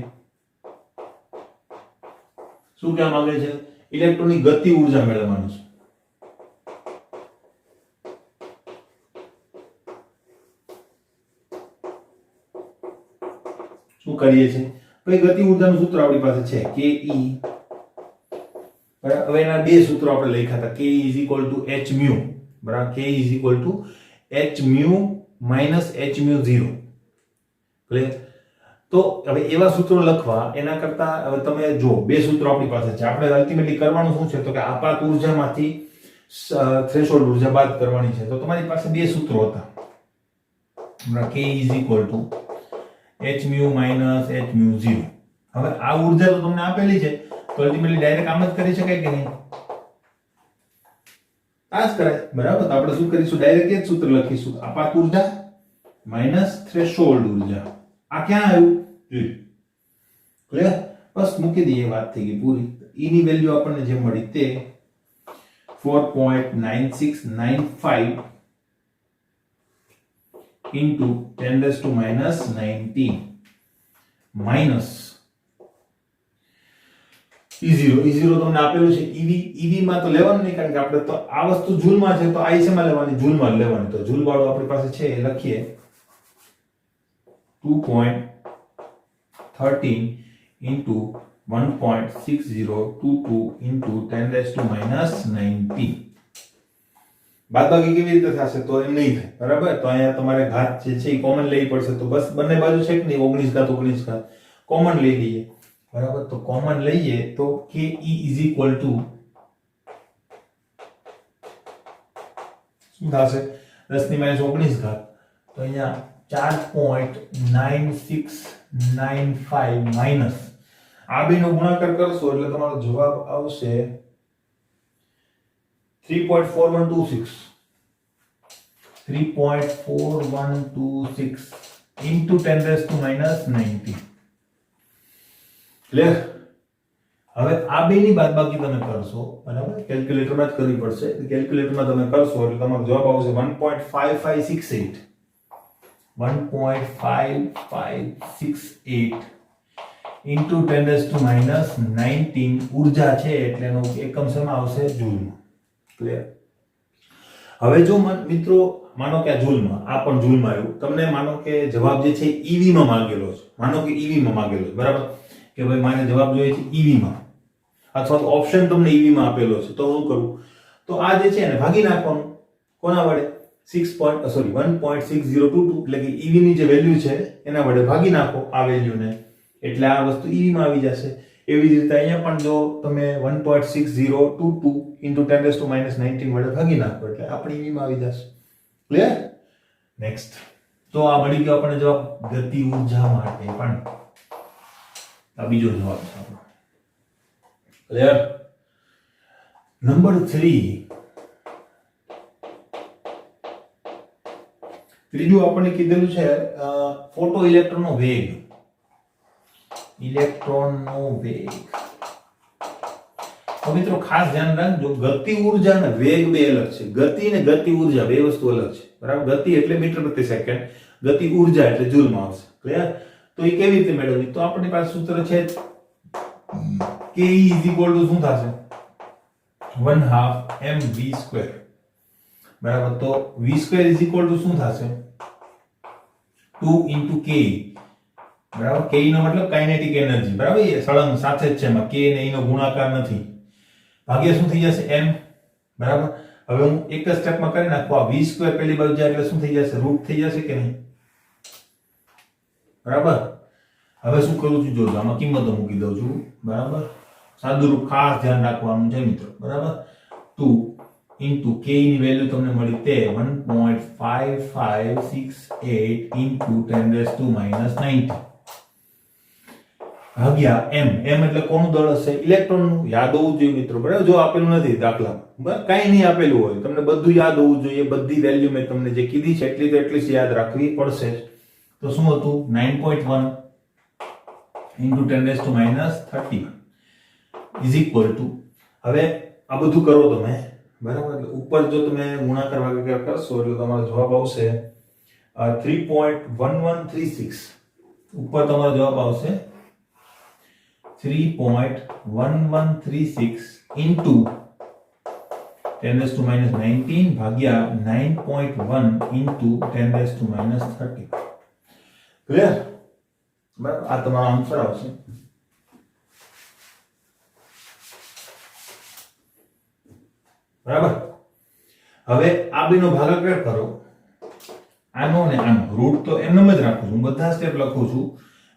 શું કહેવા માંગે છે ઇલેક્ટ્રોનની ગતિ ઊર્જા મેળવવાનું છે શું કરીએ છીએ ભાઈ ગતિ ઊર્જાનું સૂત્ર આપણી પાસે છે કે E બરાબર હવે એના બે સૂત્રો આપણે લખ્યા હતા કે E h mu બરાબર કે E h mu minus h mu 0 clear તો હવે એવા સૂત્રો લખવા એના કરતા હવે તમે જો બે સૂત્રો આપણી પાસે છે આપણે અલ્ટિમેટલી કરવાનું શું છે તો કે આપાત ઊર્જામાંથી થ્રેશોલ્ડ ઊર્જા બાદ કરવાની છે તો તમારી પાસે બે સૂત્રો હતા બરાબર કે h mu minus h mu 0 હવે આ ઊર્જા તો તમને આપેલી છે તો અલ્ટિમેટલી ડાયરેક્ટ આમ જ કરી શકાય કે નહીં આ જ કરાય બરાબર તો આપણે શું કરીશું ડાયરેક્ટ એ જ સૂત્ર લખીશું આપાત ઊર્જા માઈનસ થ્રેશોલ્ડ ઊર્જા આ ક્યાં આવ્યું જોઈ ક્લિયર બસ મૂકી દઈએ વાત થઈ ગઈ પૂરી E ની વેલ્યુ આપણને જે મળી તે 4.9695 into 10 raised to minus 19 minus E0 તમને આપેલું છે EV માં તો લેવાનું નહીં કારણ કે આપણે તો આ વસ્તુ જૂલ માં છે તો આ શેમાં લેવાની જૂલ માં લેવાની તો જૂલ વાળું આપણી પાસે છે એ લખીએ 2.13 into 1.6022 into 10 raised to minus 19 બાદબાકી કેવી રીતે થશે તો એમ નહીં થાય બરાબર તો અહીંયા તમારે ઘાત જે છે એ કોમન લેવી પડશે તો બસ બંને બાજુ છે કે નહીં 19 ઘાત કોમન લઈ લઈએ બરાબર તો કોમન લઈએ તો ke is equal to શું થશે 10 ની -19 ઘાત તો અહીંયા 4.9695 માઈનસ આ બેનો ગુણાકાર કરશો એટલે તમારો જવાબ આવશે 3.4126 into 10 raised to minus 19 clear હવે આ બેની બાદબાકી તમે કરશો બરાબર કેલ્ક્યુલેટરમાં જ કરવી પડશે કેલ્ક્યુલેટરમાં તમે કરશો એટલે તમારો જવાબ આવશે 1.5568 1.5568 into 10 raised to minus 19 ઊર્જા છે એટલે એનો એકમ શેમાં આવશે જૂલમાં ક્લિયર હવે જો મિત્રો માનો કે આ જૂલમાં આ પણ જૂલમાં આવ્યું તમને માનો કે જવાબ જે છે EV માં માંગેલો છે માનો કે EV માં માંગેલો છે બરાબર કે ભાઈ મારે જવાબ જોઈએ છે EV માં અથવા તો ઓપ્શન તમને EV માં આપેલો છે તો શું કરું તો આ જે છે ને ભાગી નાખવાનું કોના વડે 1.6022 એટલે કે EV ની જે વેલ્યુ છે એના વડે ભાગી નાખો આ વેલ્યુને એટલે આ વસ્તુ EV માં આવી જશે એવી જ રીતે અહીંયા પણ જો તમે 1.6022 into 10 raised to minus 19 વડે ભાગી નાખો એટલે આપણી EV માં આવી જશે ક્લિયર નેક્સ્ટ તો આ મળી ગયો આપણને જવાબ ગતિ ઊર્જા માટે પણ આ બીજો જવાબ છે આપણો ક્લિયર નંબર 3 ત્રીજું આપણને કીધેલું છે ફોટો ઇલેક્ટ્રોનનો વેગ ઇલેક્ટ્રોનનો વેગ તો મિત્રો ખાસ ધ્યાન રાખજો ગતિ ઊર્જા અને વેગ બે અલગ છે ગતિ અને ગતિ ઊર્જા બે વસ્તુ અલગ છે બરાબર ગતિ એટલે મીટર પ્રતિ સેકન્ડ ગતિ ઊર્જા એટલે જૂલમાં આવશે ક્લિયર તો એ કેવી રીતે મેળવવી તો આપણી પાસે સૂત્ર છે કે E શું થશે 1/2 mv². બરાબર તો v² શું થશે 2 * ke. બરાબર ke નો મતલબ કાઇનેટિક એનર્જી બરાબર એ સળંગ સાથે જ છે એમાં કે ને નો ગુણાકાર નથી ભાગ્યા શું થઈ જશે m બરાબર હવે હું એક જ સ્ટેપમાં કરી નાખું આ v² પહેલી બાજુ જાય એટલે શું થઈ જશે રૂટ થઈ જશે કે નહીં બરાબર હવે શું કરું છું જોજો આમાં કિંમતો મૂકી દઉં છું બરાબર સાદું રૂપ ખાસ ધ્યાન રાખવાનું છે મિત્રો બરાબર 2 ઇન્ટુ k ની વેલ્યુ તમને મળી તે 1.5568 ઇન્ટુ 10⁻⁻90 ભાગ્યા m એટલે કોનું દળ હશે? ઇલેક્ટ્રોનનું. યાદ હોવું જોઈએ મિત્રો, બરાબર? જો આપેલું નથી દાખલામાં, બરાબર, કાંઈ નહીં આપેલું હોય, તમને બધું યાદ હોવું જોઈએ. બધી વેલ્યુ મેં તમને જે કીધી છે એટલી તો એટલી યાદ રાખવી પડશે. તો શું હતું? 9.1 ઇન્ટુ 10⁻31 ઇઝ ઇક્વલ ટુ, હવે આ બધું કરો તમે, બરાબર? એટલે ઉપર જો તમે ગુણાકાર ભાગાકાર કરશો એટલે તમારો જવાબ આવશે 3.1136. ઉપર તમારો જવાબ આવશે 3.1136 ઇન્ટુ 10⁻⁻19 ભાગ્યા 9.1 ઇન્ટુ 10⁻⁻30. ક્લિયર? બરાબર, આ તમારો આન્સર આવશે. બરાબર, હવે આ બેનો ભાગાકાર કરો, આનો ને આનો. રૂટ તો એમનેમ જ રાખું છું, બધા સ્ટેપ લખું છું.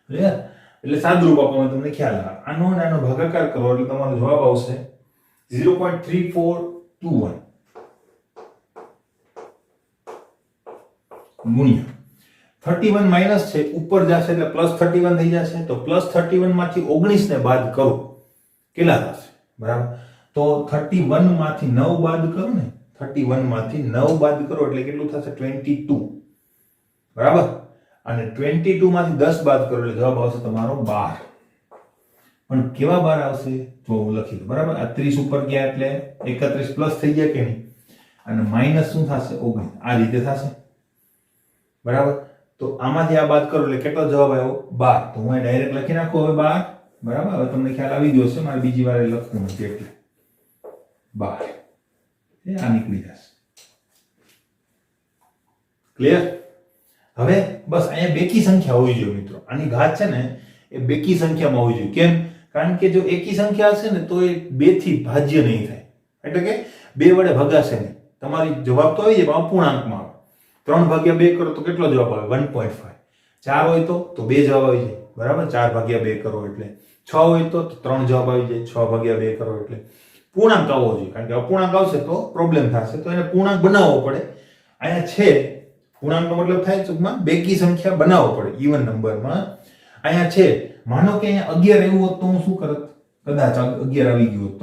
ક્લિયર? એટલે સાદુરૂપ આપવામાં તમને ખ્યાલ આવે. આનો ને આનો ભાગાકાર કરો એટલે તમારો જવાબ આવશે 0.3421 ગુણ્યા 31 માઈનસ છે, ઉપર જશે એટલે +31 થઈ જશે. તો +31 માંથી 19 ને બાદ કરો, કેટલા થશે? બરાબર, તો 31 માંથી 9 બાદ કરો ને, 31 માંથી 9 બાદ કરો એટલે કેટલું થશે? 22. બરાબર, અને 22 માંથી 10 બાદ કરો એટલે જવાબ આવશે તમારો 12. પણ કેવા 12 આવશે? જો હું લખી દઉં. બરાબર, આ 30 ઉપર ગયા એટલે 31 પ્લસ થઈ ગયા કે નહીં, અને માઈનસ શું થશે? 19. આ રીતે થશે. બરાબર, તો આમાંથી આ બાદ કરો એટલે કેટલો જવાબ આવ્યો? 12. તો હું ડાયરેક્ટ લખી નાખું હવે 12. બરાબર, હવે તમને ખ્યાલ આવી ગયો છે, મારે બીજી વાર લખવું નથી એટલે 12 આ નીકળી જશે. ક્લિયર? હવે બસ અહીંયા બેકી સંખ્યા હોવી જોઈએ મિત્રો. આની ઘાત છે ને એ બેકી સંખ્યામાં હોવી જોઈએ. કેમ? કારણ કે જો એકી સંખ્યા હશે ને તો એ 2 થી ભાજ્ય નહીં થાય, એટલે કે 2 વડે ભગાશે નહીં. તમારી જવાબ તો આવી જાય અપૂર્ણાંકમાં આવે. 3 ભાગ્યા 2 કરો તો કેટલો જવાબ આવે? 1.5. 4 હોય તો 2 જવાબ આવી જાય. બરાબર, 4 ભાગ્યા 2 કરો એટલે 6 હોય તો 3 જવાબ આવી જાય. 6 ભાગ્યા 2 કરો એટલે પૂર્ણાંક આવવો જોઈએ, કારણ કે અપૂર્ણાંક આવશે તો પ્રોબ્લેમ થશે, તો એને પૂર્ણાંક બનાવવો પડે. અહીંયા છે પૂર્ણાંકનો મતલબ થાય ટૂંકમાં બેકી સંખ્યા બનાવવો પડે ઇવન નંબરમાં. અહીંયા છે, માનો કે અહીંયા 11 એવું હોત તો હું શું કરત? કદાચ 11 આવી ગયું હોત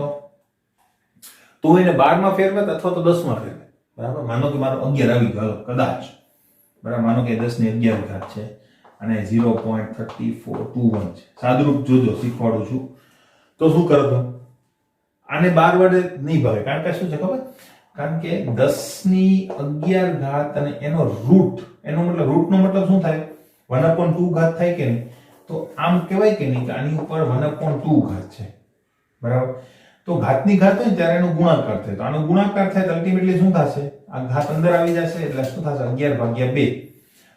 તો એને 12 માં ફેરવત અથવા તો 10 માં ફેરવત. બરાબર, માનો કે મારો 11 આવી ગયો, કદાચ. બરાબર, માનો કે 10 ની 11 ઘાત છે અને 0.3421 છે. સાદુરૂપ જોજો, શીખવાડું છું. તો શું કરતો? આને 12 વડે નહીં ભાગે, કારણ કે શું છે ખબર? કારણ કે 10 ની 11 ઘાત અને એનો રૂટ, એનો મતલબ રૂટનો મતલબ શું થાય? 1/2 ઘાત થાય કે નહીં? તો આમ કહેવાય કે નહીં કે આની ઉપર 1/2 ઘાત છે. બરાબર, તો ઘાતની ઘાત હોય ત્યારે એનો ગુણાકાર થાય. તો આનો ગુણાકાર થાય તો અલ્ટિમેટલી શું થશે? આ ઘાત અંદર આવી જશે એટલે શું થશે? 11/2.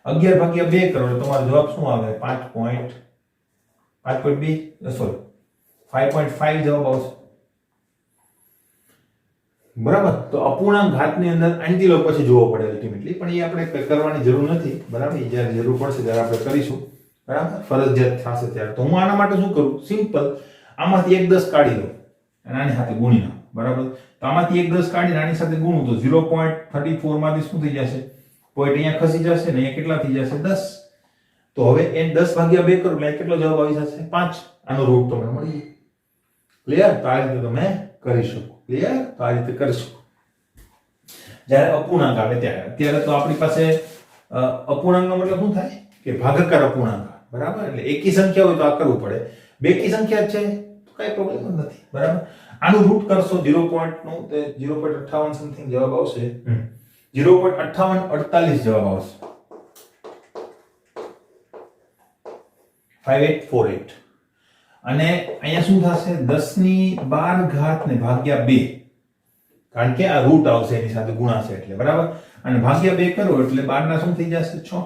11/2 કરો એટલે તમારો જવાબ શું આવે? 5.2 સોરી 5.5 જવાબ આવશે. બરાબર, તો અપૂર્ણાંક ઘાતની અંદર એન્ટિલોપ પછી જોવો પડે અલ્ટિમેટલી, પણ એ આપણે કરવાની જરૂર નથી. બરાબર, જ્યારે જરૂર પડશે ત્યારે આપણે કરીશું. બરાબર, ફરજિયાત થશે ત્યારે. તો હું આના માટે શું કરું? સિમ્પલ, આમાંથી એક 10 કાઢી દઉં અને આની સાથે ગુણી નાખું. બરાબર, તો આમાંથી એક 10 કાઢીને આની સાથે ગુણું તો 0.34 માંથી શું થઈ જશે? પોઈન્ટ અહીંયા ખસી જશે ને અહીંયા કેટલા થઈ જશે? 10. તો હવે એ 10/2 કરો એટલે કેટલો જવાબ આવી જશે? 5. આનો રૂટ તમને મળી જાય. ક્લિયર? તો આ રીતે તમે કરી શકો. ક્લિયર? તો આ રીતે કરશું જ્યારે અપૂર્ણાંક આવે ત્યારે. અત્યારે તો આપણી પાસે અપૂર્ણાંકનો મતલબ શું થાય? કે ભાગાકાર અપૂર્ણાંક. બરાબર, એટલે એકી સંખ્યા હોય તો આ કરવું પડે. બેકી સંખ્યા છે તો કઈ પ્રોબ્લેમ નથી. બરાબર, આનું રૂટ કરશો 0.58 સમથિંગ જવાબ આવશે. 0.5848 જવાબ આવશે. 5848. અને અહીંયા શું થશે? 10 ની 12 ઘાત ને ભાગ્યા 2, કારણ કે આ રૂટ આવશે એની સાથે ગુણાશે એટલે. બરાબર, અને ભાગ્યા 2 કરો એટલે 12 ના શું થઈ જશે? 6.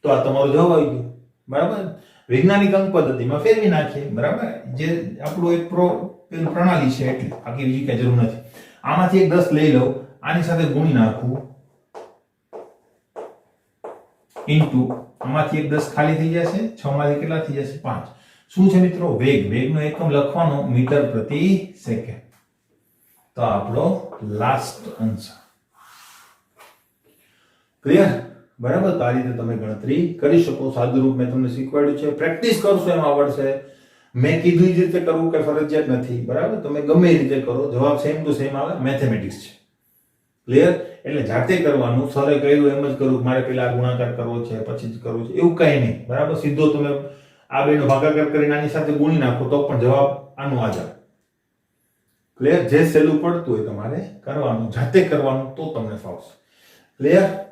તો આ તમારો જવાબ આવી ગયો. બરાબર, વૈજ્ઞાનિક અંક પદ્ધતિમાં ફેરવી નાખીએ. બરાબર, જે આપણું એક પ્રણાલી છે એટલે બાકી બીજી કઈ જરૂર નથી. આમાંથી એક 10 લઈ લઉં, આની સાથે ગુણી નાખું, ઇન્ટુ આમાંથી એક 10 ખાલી થઈ જશે, 6 માંથી કેટલા થઈ જશે? 5. શું છે મિત્રો? વેગ. વેગનો એકમ લખવાનો મીટર પ્રતિ સેકન્ડ. તો આપણો લાસ્ટ આન્સર. ક્લિયર? બરાબર. તો આ રીતે તમે ગણતરી કરી શકો. સાદું રૂપ મેં તમને શીખવાડ્યું છે, પ્રેક્ટિસ કરશો એમ આવડશે. મેં કીધું એ રીતે કરવું કે ફરજિયાત નથી. બરાબર. તમે ગમે એ રીતે કરો, જવાબ સેમ ટુ સેમ આવે. મેથેમેટિક્સ છે. ક્લિયર? એટલે જાતે કરવાનું. સરે કહ્યું એમ જ કરવું, મારે પેલા ગુણાકાર કરવો છે પછી જ કરવું છે, એવું કઈ નહીં. બરાબર. સીધો તમે આ બેનો ભાગાકાર કરીને આની સાથે ગુણી નાખો તો પણ જવાબ આનો આ જ આવે. ક્લિયર? જે સહેલું પડતું હોય તમારે કરવાનું, જાતે કરવાનું, તો તમને ફાવશે. ક્લિયર?